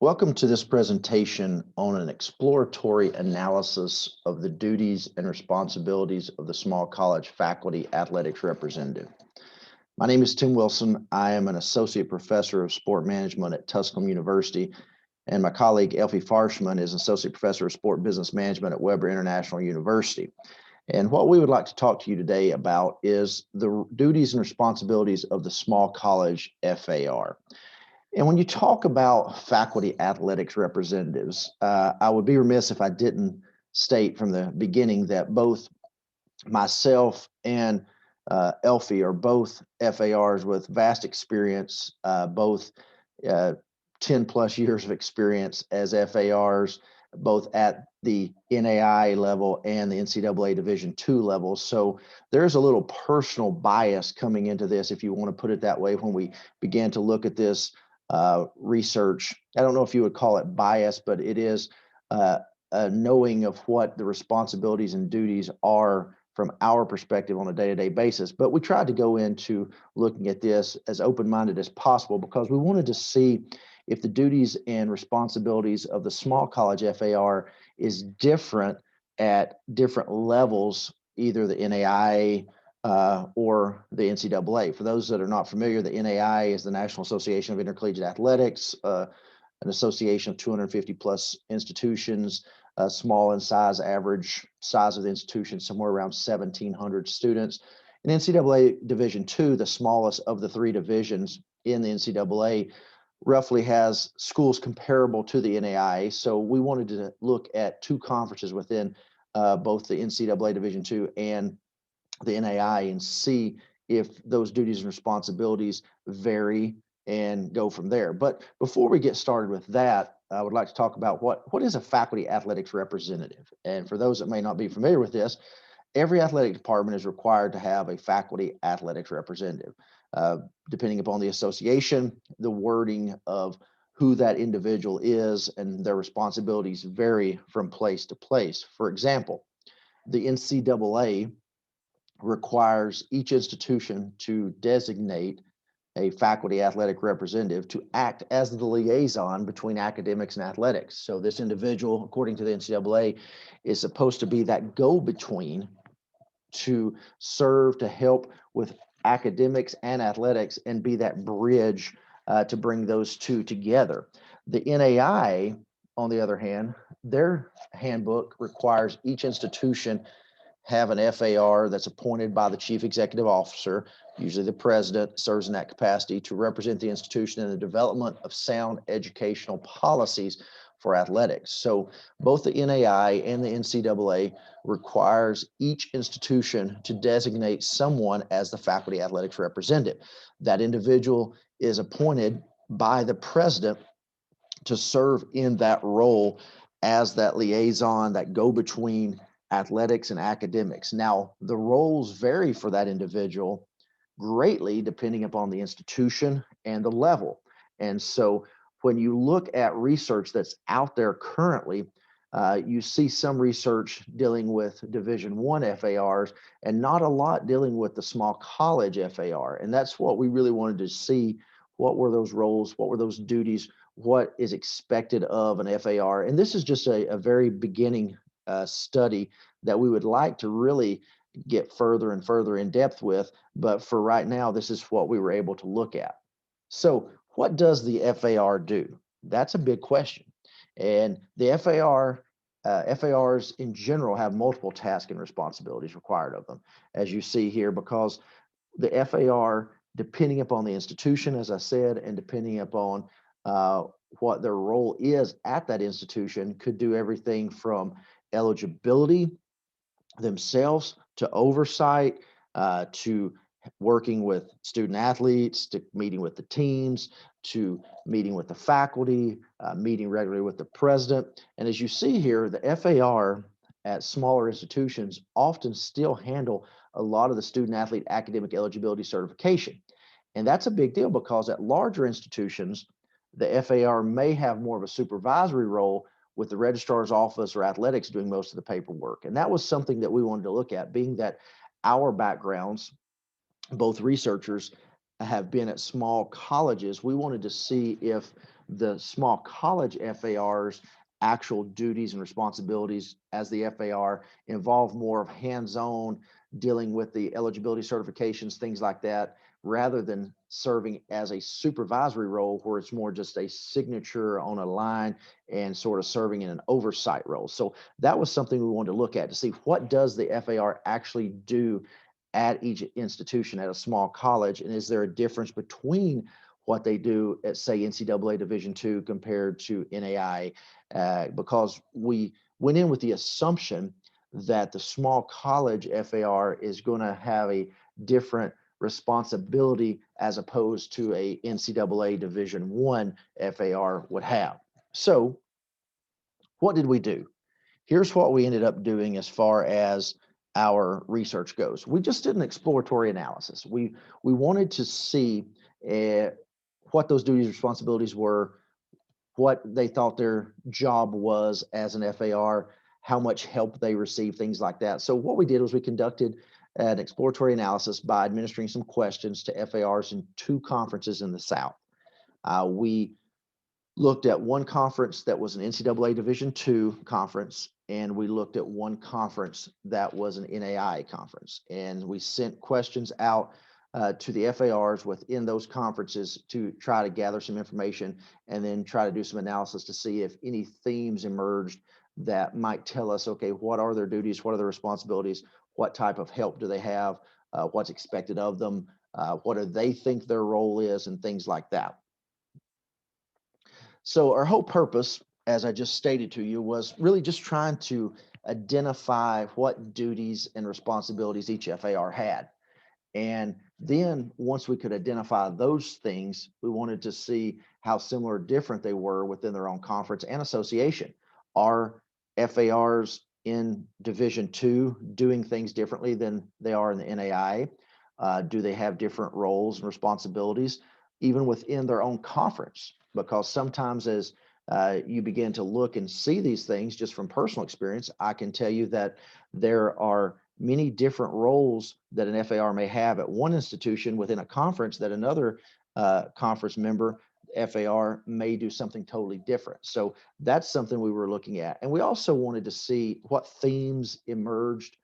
Welcome to this presentation on an exploratory analysis of the duties and responsibilities of the small college faculty athletics representative. My name is Tim Wilson. I am an associate professor of sport management at Tusculum University, and my colleague Elfie Farshman is associate professor of sport business management at Weber International University. And what we would like to talk to you today about is the duties and responsibilities of the small college FAR. And when you talk about faculty athletics representatives, I would be remiss if I didn't state from the beginning that both myself and Elfie are both FARs with vast experience, both 10 plus years of experience as FARs, both at the NAI level and the NCAA Division II level. So there's a little personal bias coming into this, if you want to put it that way, when we began to look at this research. I don't know if you would call it bias, but it is a knowing of what the responsibilities and duties are from our perspective on a day-to-day basis. But we tried to go into looking at this as open-minded as possible because we wanted to see if the duties and responsibilities of the small college FAR is different at different levels, either the NAIA or the NCAA. For those that are not familiar, the NAIA is the National Association of Intercollegiate Athletics, an association of 250 plus institutions, small in size, average size of the institution, somewhere around 1,700 students. In NCAA Division II, the smallest of the three divisions in the NCAA, roughly has schools comparable to the NAIA. So we wanted to look at two conferences within both the NCAA Division II and the NAI and see if those duties and responsibilities vary and go from there. But before we get started with that, I would like to talk about what is a faculty athletics representative. And for those that may not be familiar with this, every athletic department is required to have a faculty athletics representative. Depending upon the association, the wording of who that individual is and their responsibilities vary from place to place. For example, the NCAA requires each institution to designate a faculty athletic representative to act as the liaison between academics and athletics. So this individual, according to the NCAA, is supposed to be that go-between to serve to help with academics and athletics and be that bridge to bring those two together. The NAI, on the other hand, their handbook requires each institution have an FAR that's appointed by the chief executive officer, usually the president, serves in that capacity to represent the institution in the development of sound educational policies for athletics. So both the NAI and the NCAA requires each institution to designate someone as the faculty athletics representative. That individual is appointed by the president to serve in that role as that liaison, that go-between athletics and academics. Now, the roles vary for that individual greatly depending upon the institution and the level. And so when you look at research that's out there currently, you see some research dealing with Division I FARs and not a lot dealing with the small college FAR. And that's what we really wanted to see. What were those roles? What were those duties? What is expected of an FAR? And this is just a very beginning study that we would like to really get further and further in depth with. But for right now, this is what we were able to look at. So what does the FAR do? That's a big question. And the FARs in general have multiple tasks and responsibilities required of them, as you see here, because the FAR, depending upon the institution, as I said, and depending upon what their role is at that institution, could do everything from eligibility themselves to oversight to working with student athletes, to meeting with the teams, to meeting with the faculty, meeting regularly with the president. And as you see here, the FAR at smaller institutions often still handle a lot of the student athlete academic eligibility certification. And that's a big deal because at larger institutions, the FAR may have more of a supervisory role with the registrar's office or athletics doing most of the paperwork. And that was something that we wanted to look at, being that our backgrounds, both researchers, have been at small colleges. We wanted to see if the small college FAR's actual duties and responsibilities as the FAR involve more of hands-on dealing with the eligibility certifications, things like that, rather than serving as a supervisory role where it's more just a signature on a line and sort of serving in an oversight role. So that was something we wanted to look at to see what does the FAR actually do at each institution at a small college, and is there a difference between what they do at, say, NCAA Division II compared to NAI, because we went in with the assumption that the small college FAR is going to have a different responsibility as opposed to a NCAA Division I FAR would have. So what did we do? Here's what we ended up doing as far as our research goes. We just did an exploratory analysis. We wanted to see what those duties and responsibilities were, what they thought their job was as an FAR, how much help they received, things like that. So what we did was we conducted an exploratory analysis by administering some questions to FARs in 2 conferences in the South. We looked at one conference that was an NCAA Division II conference, and we looked at one conference that was an NAIA conference. And we sent questions out to the FARs within those conferences to try to gather some information and then try to do some analysis to see if any themes emerged that might tell us, okay, what are their duties, what are their responsibilities, what type of help do they have, what's expected of them, what do they think their role is, and things like that. So our whole purpose, as I just stated to you, was really just trying to identify what duties and responsibilities each FAR had. And then once we could identify those things, we wanted to see how similar or different they were within their own conference and association. Are FARs in Division II doing things differently than they are in the NAI? Do they have different roles and responsibilities, even within their own conference? Because sometimes as you begin to look and see these things just from personal experience, I can tell you that there are many different roles that an FAR may have at one institution within a conference that another conference member, FAR, may do something totally different. So that's something we were looking at. And we also wanted to see what themes emerged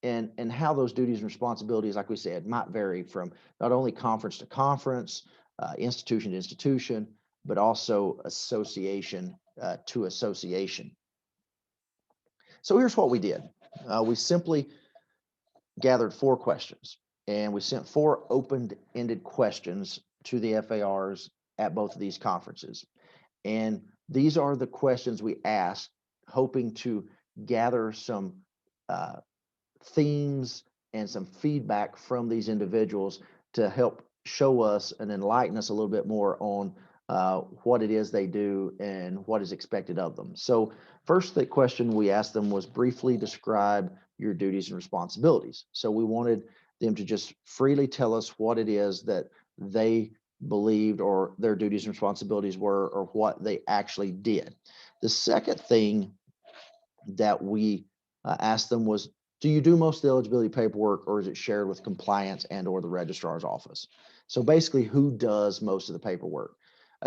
and how those duties and responsibilities, like we said, might vary from not only conference to conference, institution to institution, but also association to association. So here's what we did. We simply gathered 4 questions, and we sent 4 open-ended questions to the FARs at both of these conferences. And these are the questions we asked, hoping to gather some themes and some feedback from these individuals to help show us and enlighten us a little bit more on what it is they do and what is expected of them. So first, the question we asked them was briefly describe your duties and responsibilities. So we wanted them to just freely tell us what it is that they believed or their duties and responsibilities were, or what they actually did. The second thing that we asked them was, do you do most of the eligibility paperwork, or is it shared with compliance and or the registrar's office? So basically, who does most of the paperwork?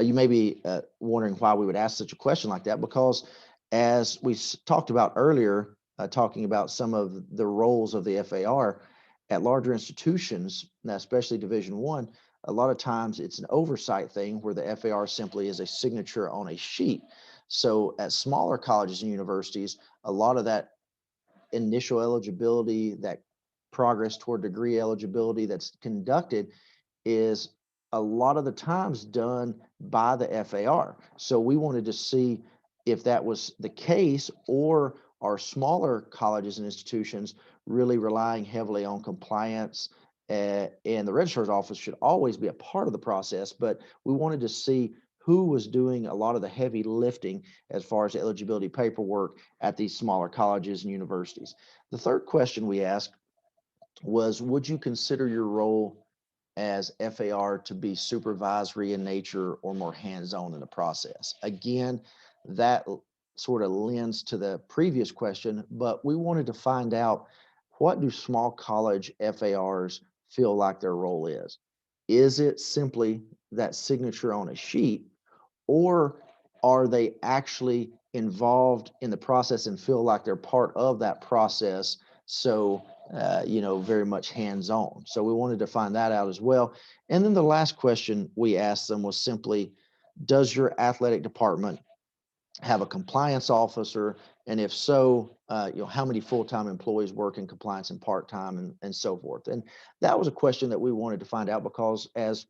You may be wondering why we would ask such a question like that, because as we talked about earlier, talking about some of the roles of the FAR at larger institutions, especially Division I, a lot of times it's an oversight thing where the FAR simply is a signature on a sheet. So at smaller colleges and universities, a lot of that initial eligibility, that progress toward degree eligibility that's conducted is a lot of the times done by the FAR. So we wanted to see if that was the case, or are smaller colleges and institutions really relying heavily on compliance, and the registrar's office should always be a part of the process, but we wanted to see who was doing a lot of the heavy lifting as far as eligibility paperwork at these smaller colleges and universities. The third question we asked was, would you consider your role as FAR to be supervisory in nature or more hands-on in the process? Again, that sort of lends to the previous question, but we wanted to find out, what do small college FARs feel like their role is? Is it simply that signature on a sheet, or are they actually involved in the process and feel like they're part of that process? So, very much hands-on. So we wanted to find that out as well. And then the last question we asked them was simply, does your athletic department have a compliance officer? And if so, how many full-time employees work in compliance and part-time and so forth? And that was a question that we wanted to find out because, as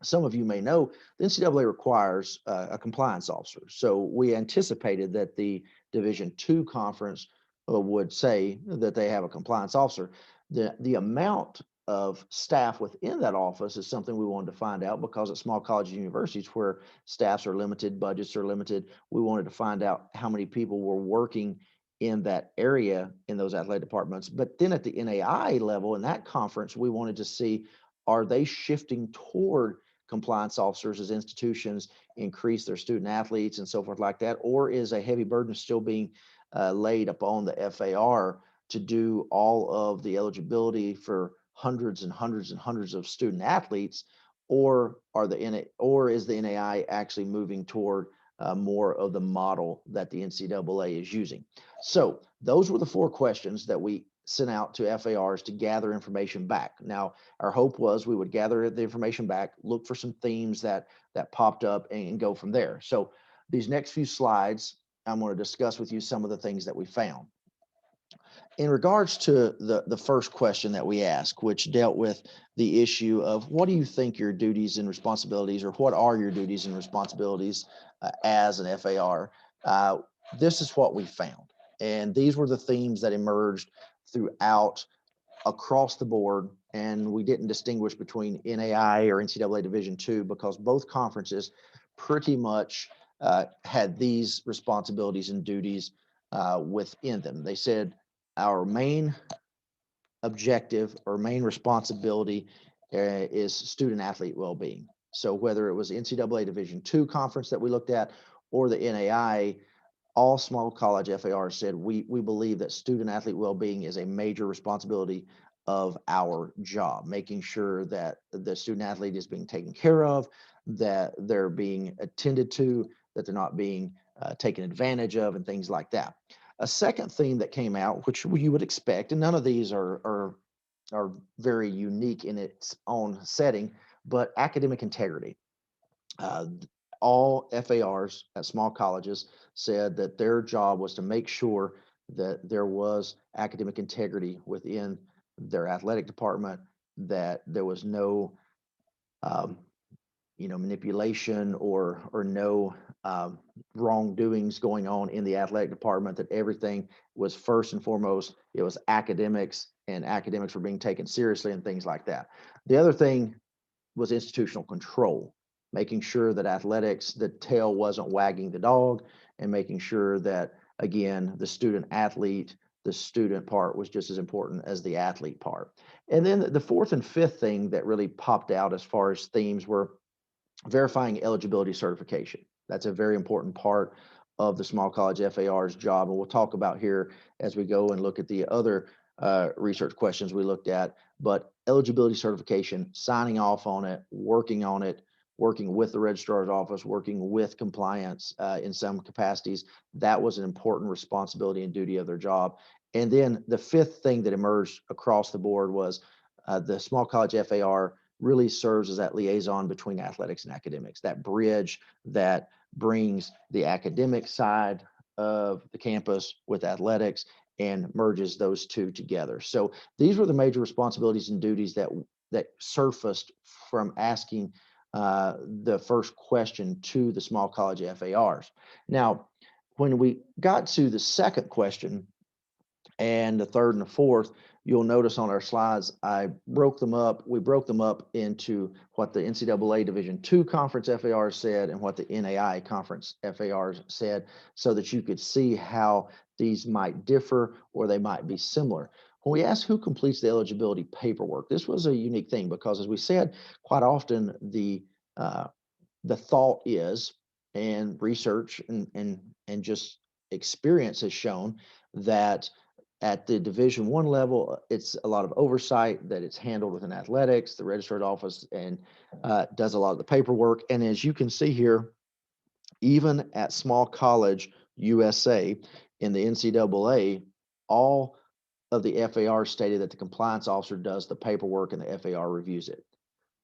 some of you may know, the NCAA requires a compliance officer. So we anticipated that the Division II conference would say that they have a compliance officer. The amount of staff within that office is something we wanted to find out, because at small colleges and universities where staffs are limited, budgets are limited, we wanted to find out how many people were working in that area in those athletic departments. But then at the NAI level in that conference, we wanted to see, are they shifting toward compliance officers as institutions increase their student athletes and so forth like that? Or is a heavy burden still being laid upon the FAR to do all of the eligibility for hundreds and hundreds and hundreds of student athletes? Or is the NAI actually moving toward more of the model that the NCAA is using? So those were the 4 questions that we sent out to FARs to gather information back. Now, our hope was we would gather the information back, look for some themes that popped up, and go from there. So these next few slides, I'm going to discuss with you some of the things that we found. In regards to the first question that we asked, which dealt with the issue of, what do you think your duties and responsibilities, or what are your duties and responsibilities as an FAR? This is what we found. And these were the themes that emerged throughout, across the board. And we didn't distinguish between NAI or NCAA Division II, because both conferences pretty much had these responsibilities and duties within them. They said our main objective or main responsibility is student athlete well-being. So whether it was NCAA Division II conference that we looked at or the NAI, all small college FARs said, we believe that student athlete well-being is a major responsibility of our job, making sure that the student athlete is being taken care of, that they're being attended to, that they're not being taken advantage of, and things like that. A second theme that came out, which you would expect, and none of these are very unique in its own setting, but academic integrity. Uh, all FARs at small colleges said that their job was to make sure that there was academic integrity within their athletic department, that there was no um, manipulation or no wrongdoings going on in the athletic department, that everything was first and foremost, it was academics, and academics were being taken seriously and things like that. The other thing was institutional control, making sure that athletics, the tail wasn't wagging the dog, and making sure that, again, the student athlete, the student part was just as important as the athlete part. And then the 4th and 5th thing that really popped out as far as themes were verifying eligibility certification. That's a very important part of the small college FAR's job. And we'll talk about here as we go and look at the other research questions we looked at. But eligibility certification, signing off on it, working with the registrar's office, working with compliance in some capacities, that was an important responsibility and duty of their job. And then the 5th thing that emerged across the board was the small college FAR really serves as that liaison between athletics and academics, that bridge that brings the academic side of the campus with athletics and merges those two together. So these were the major responsibilities and duties that surfaced from asking the first question to the small college FARs. Now, when we got to the second question and the third and the fourth, you'll notice on our slides, we broke them up into what the NCAA Division II Conference FARs said and what the NAI Conference FARs said, so that you could see how these might differ or they might be similar. When we asked who completes the eligibility paperwork, this was a unique thing, because, as we said, quite often the thought is, and research and just experience has shown, that at the Division I level, it's a lot of oversight, that it's handled within athletics, the registrar's office, and does a lot of the paperwork. And as you can see here, even at small college USA in the NCAA, all of the FAR stated that the compliance officer does the paperwork and the FAR reviews it.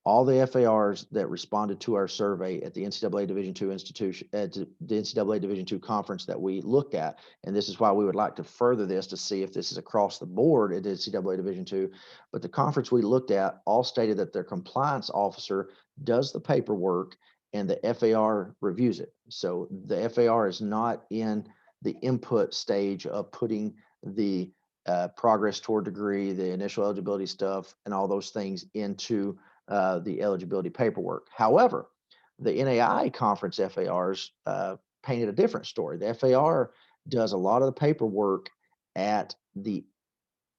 All the FARs that responded to our survey at the NCAA Division II institution, at the NCAA Division II conference that we looked at, and this is why we would like to further this to see if this is across the board at NCAA Division II. But the conference we looked at all stated that their compliance officer does the paperwork and the FAR reviews it. So the FAR is not in the input stage of putting the progress toward degree, the initial eligibility stuff, and all those things into the eligibility paperwork. However, the NAI conference FARs painted a different story. The FAR does a lot of the paperwork at the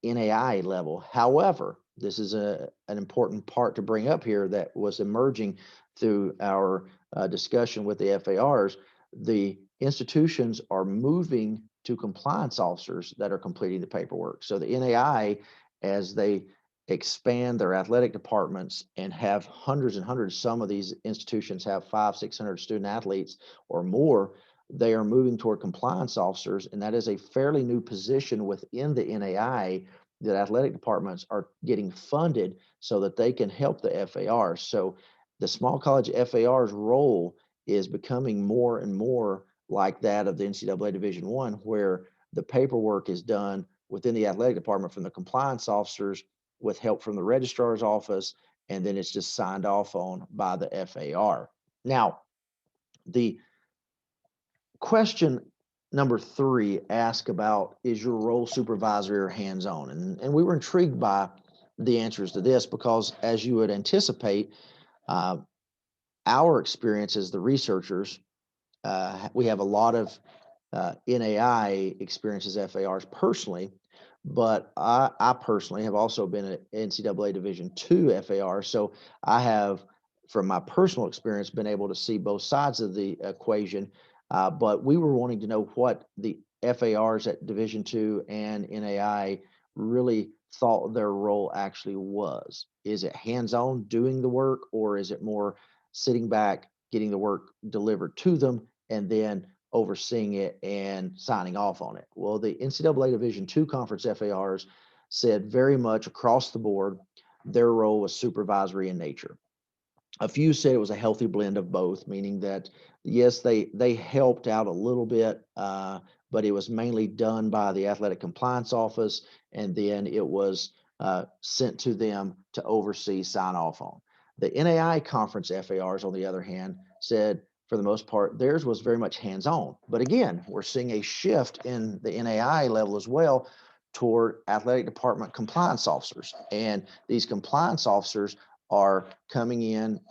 NAI level. However, this is an important part to bring up here that was emerging through our discussion with the FARs. The institutions are moving to compliance officers that are completing the paperwork. So the NAI, as they expand their athletic departments and have hundreds and hundreds, some of these institutions have 500-600 student athletes or more, they are moving toward compliance officers, and that is a fairly new position within the NAI that athletic departments are getting funded so that they can help the FAR. So the small college FAR's role is becoming more and more like that of the NCAA Division I, where the paperwork is done within the athletic department from the compliance officers with help from the registrar's office, and then it's just signed off on by the FAR. Now, the question number 3 asks about, is your role supervisory or hands-on? And we were intrigued by the answers to this because, as you would anticipate, our experience as the researchers, we have a lot of NAI experiences, FARs personally, but I personally have also been an NCAA Division II FAR, so I have, from my personal experience, been able to see both sides of the equation. But we were wanting to know what the FARs at Division II and NAI really thought their role actually was. Is it hands-on doing the work, or is it more sitting back, getting the work delivered to them, and then overseeing it and signing off on it? Well, the NCAA Division II conference FARs said very much across the board their role was supervisory in nature. A few said it was a healthy blend of both, meaning that yes, they helped out a little bit, but it was mainly done by the athletic compliance office, and then it was sent to them to oversee, sign off on. The NAI conference FARs, on the other hand, said for the most part theirs was very much hands-on. But again, we're seeing a shift in the NAI level as well toward athletic department compliance officers, and these compliance officers are coming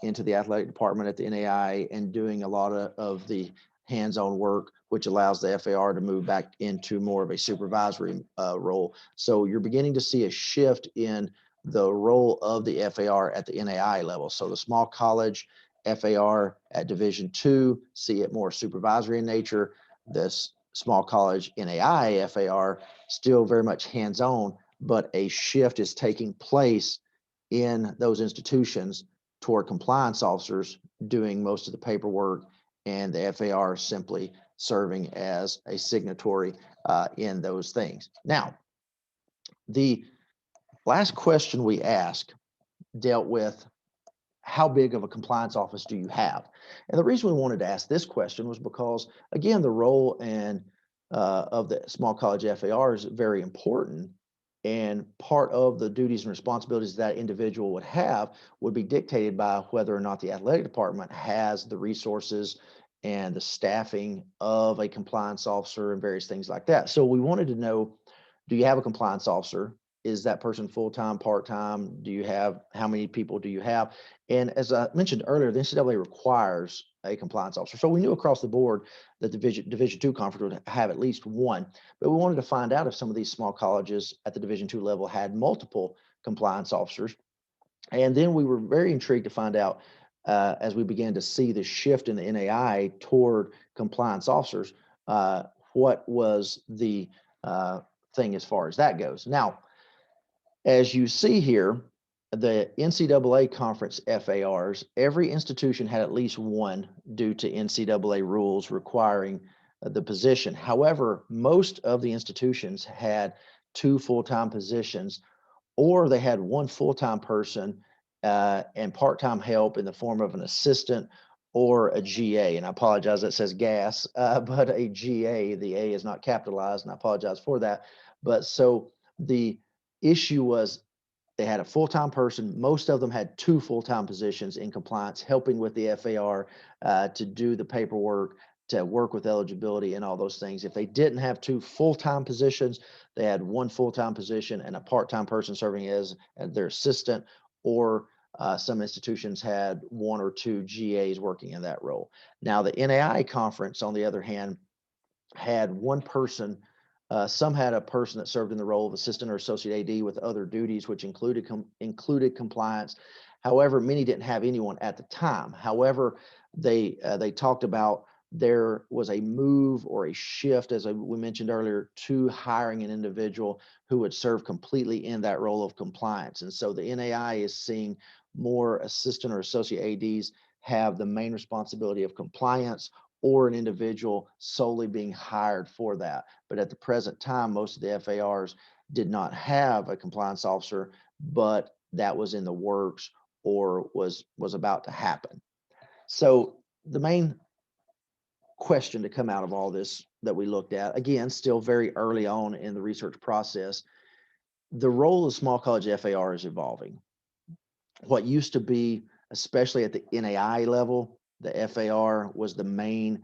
into the athletic department at the NAI and doing a lot of the hands-on work, which allows the FAR to move back into more of a supervisory role. So you're beginning to see a shift in the role of the FAR at the NAI level. So the small college FAR at Division II see it more supervisory in nature. This small college NAI FAR still very much hands-on, but a shift is taking place in those institutions toward compliance officers doing most of the paperwork, and the FAR simply serving as a signatory in those things. Now, the last question we asked dealt with how big of a compliance office do you have? And the reason we wanted to ask this question was because, again, the role of the small college FAR is very important. And part of the duties and responsibilities that individual would have would be dictated by whether or not the athletic department has the resources and the staffing of a compliance officer and various things like that. So we wanted to know, do you have a compliance officer? Is that person full-time, part-time? Do you have, how many people do you have? And as I mentioned earlier, the NCAA requires a compliance officer. So we knew across the board that the Division II conference would have at least one, but we wanted to find out if some of these small colleges at the Division II level had multiple compliance officers. And then we were very intrigued to find out, as we began to see the shift in the NAI toward compliance officers, what was the thing as far as that goes. Now, as you see here, the NCAA conference FARs, every institution had at least one due to NCAA rules requiring the position. However, most of the institutions had two full-time positions, or they had one full-time person and part-time help in the form of an assistant or a GA. And I apologize, that says gas, but a GA, the A is not capitalized, and I apologize for that. But so the issue was they had a full-time person. Most of them had two full-time positions in compliance, helping with the FAR to do the paperwork, to work with eligibility and all those things. If they didn't have two full-time positions, they had one full-time position and a part-time person serving as their assistant, or some institutions had one or two GAs working in that role. Now, the NAI conference, on the other hand, had one person. Some had a person that served in the role of assistant or associate AD with other duties, which included compliance. However, many didn't have anyone at the time. However, they talked about there was a move or a shift, as we mentioned earlier, to hiring an individual who would serve completely in that role of compliance. And so the NAI is seeing more assistant or associate ADs have the main responsibility of compliance, or an individual solely being hired for that. But at the present time, most of the FARs did not have a compliance officer, but that was in the works or was about to happen. So the main question to come out of all this that we looked at, again, still very early on in the research process, the role of small college FAR is evolving. What used to be, especially at the NAI level, the FAR was the main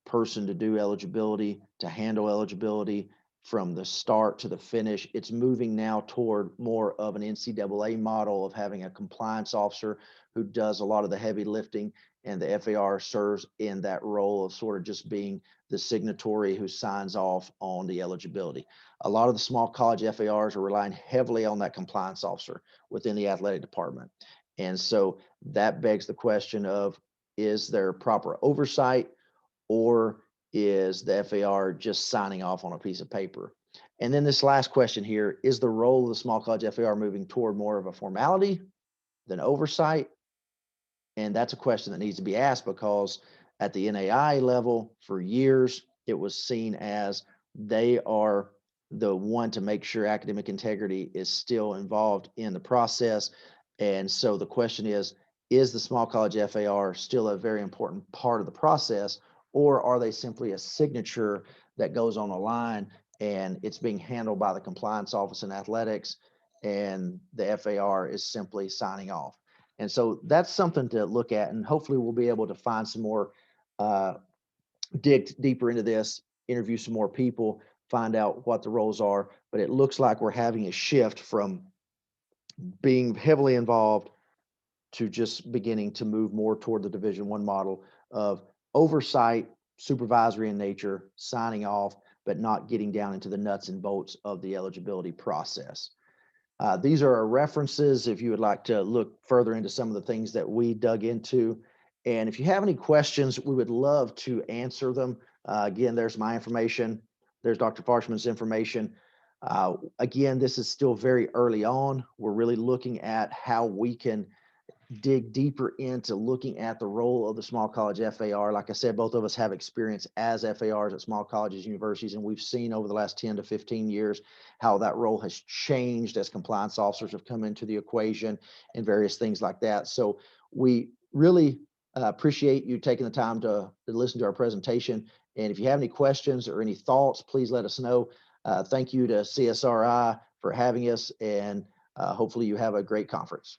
person to do eligibility, to handle eligibility from the start to the finish. It's moving now toward more of an NCAA model of having a compliance officer who does a lot of the heavy lifting, and the FAR serves in that role of sort of just being the signatory who signs off on the eligibility. A lot of the small college FARs are relying heavily on that compliance officer within the athletic department. And so that begs the question of, is there proper oversight, or is the FAR just signing off on a piece of paper? And then this last question here, is the role of the small college FAR moving toward more of a formality than oversight? And that's a question that needs to be asked, because at the NAI level for years, it was seen as they are the one to make sure academic integrity is still involved in the process. And so the question is the small college FAR still a very important part of the process, or are they simply a signature that goes on a line and it's being handled by the compliance office in athletics, and the FAR is simply signing off? And so that's something to look at, and hopefully we'll be able to find some more, dig deeper into this, interview some more people, find out what the roles are. But it looks like we're having a shift from being heavily involved to just beginning to move more toward the Division I model of oversight, supervisory in nature, signing off, but not getting down into the nuts and bolts of the eligibility process. These are our references if you would like to look further into some of the things that we dug into. And if you have any questions, we would love to answer them. Again, there's my information. There's Dr. Farshman's information. Again, this is still very early on. We're really looking at how we can dig deeper into looking at the role of the small college FAR. Like I said, both of us have experience as FARs at small colleges, universities, and we've seen over the last 10 to 15 years how that role has changed as compliance officers have come into the equation and various things like that. So we really appreciate you taking the time to listen to our presentation. And if you have any questions or any thoughts, please let us know. Thank you to CSRI for having us, and hopefully you have a great conference.